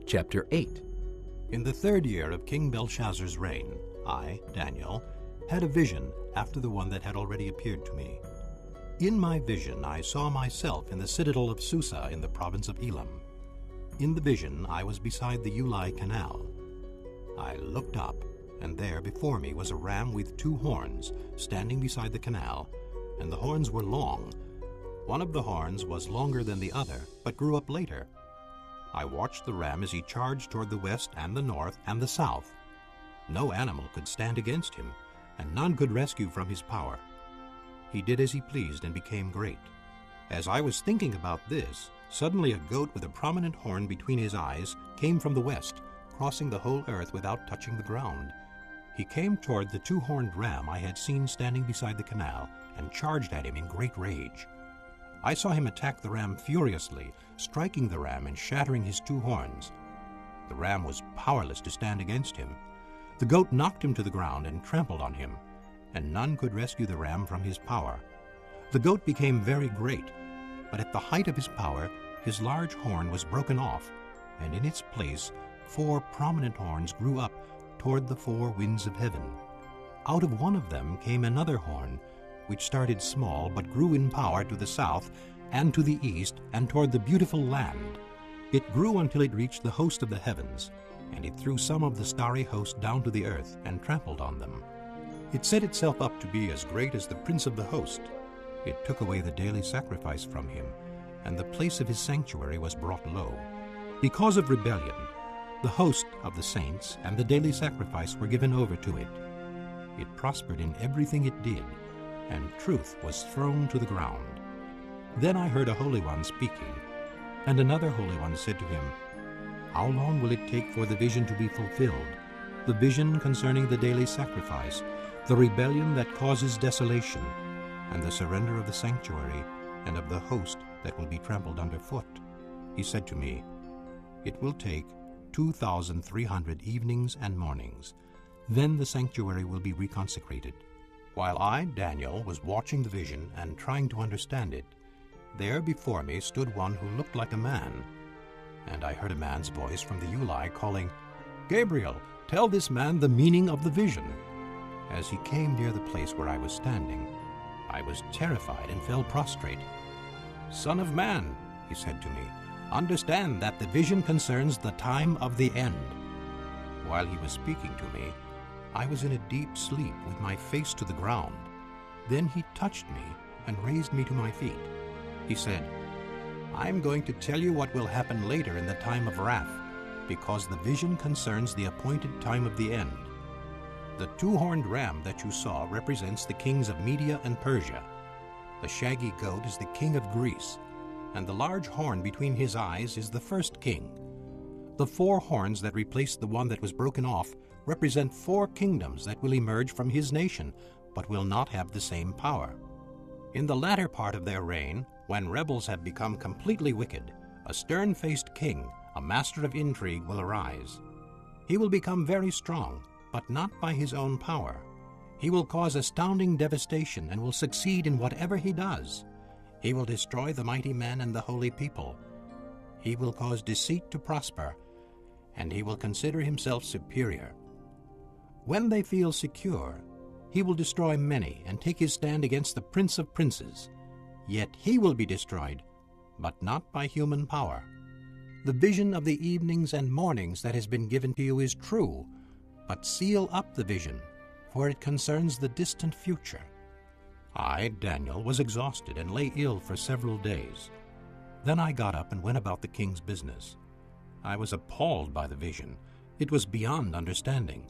Chapter 8. In the 3rd year of King Belshazzar's reign, I, Daniel, had a vision after the one that had already appeared to me. In my vision I saw myself in the citadel of Susa in the province of Elam. In the vision I was beside the Ulai Canal. I looked up, and there before me was a ram with 2 horns standing beside the canal, and the horns were long. One of the horns was longer than the other, but grew up later. I watched the ram as he charged toward the west and the north and the south. No animal could stand against him, and none could rescue from his power. He did as he pleased and became great. As I was thinking about this, suddenly a goat with a prominent horn between his eyes came from the west, crossing the whole earth without touching the ground. He came toward the 2-horned ram I had seen standing beside the canal and charged at him in great rage. I saw him attack the ram furiously, striking the ram and shattering his 2 horns. The ram was powerless to stand against him. The goat knocked him to the ground and trampled on him, and none could rescue the ram from his power. The goat became very great, but at the height of his power, his large horn was broken off, and in its place 4 prominent horns grew up toward the 4 winds of heaven. Out of one of them came another horn, which started small but grew in power to the south and to the east and toward the beautiful land. It grew until it reached the host of the heavens, and it threw some of the starry host down to the earth and trampled on them. It set itself up to be as great as the prince of the host. It took away the daily sacrifice from him, and the place of his sanctuary was brought low. Because of rebellion, the host of the saints and the daily sacrifice were given over to it. It prospered in everything it did, and truth was thrown to the ground. Then I heard a Holy One speaking, and another Holy One said to him, "How long will it take for the vision to be fulfilled, the vision concerning the daily sacrifice, the rebellion that causes desolation, and the surrender of the sanctuary and of the host that will be trampled underfoot?" He said to me, "It will take 2,300 evenings and mornings. Then the sanctuary will be reconsecrated." While I, Daniel, was watching the vision and trying to understand it, there before me stood one who looked like a man. And I heard a man's voice from the Ulai calling, "Gabriel, tell this man the meaning of the vision." As he came near the place where I was standing, I was terrified and fell prostrate. "Son of man," he said to me, "understand that the vision concerns the time of the end." While he was speaking to me, I was in a deep sleep with my face to the ground. Then he touched me and raised me to my feet. He said, "I am going to tell you what will happen later in the time of wrath, because the vision concerns the appointed time of the end. The 2-horned ram that you saw represents the kings of Media and Persia. The shaggy goat is the king of Greece, and the large horn between his eyes is the first king. The 4 horns that replaced the one that was broken off represent 4 kingdoms that will emerge from his nation, but will not have the same power. In the latter part of their reign, when rebels have become completely wicked, a stern-faced king, a master of intrigue, will arise. He will become very strong, but not by his own power. He will cause astounding devastation and will succeed in whatever he does. He will destroy the mighty men and the holy people. He will cause deceit to prosper, and he will consider himself superior. When they feel secure, he will destroy many and take his stand against the Prince of Princes. Yet he will be destroyed, but not by human power. The vision of the evenings and mornings that has been given to you is true, but seal up the vision, for it concerns the distant future." I, Daniel, was exhausted and lay ill for several days. Then I got up and went about the king's business. I was appalled by the vision. It was beyond understanding.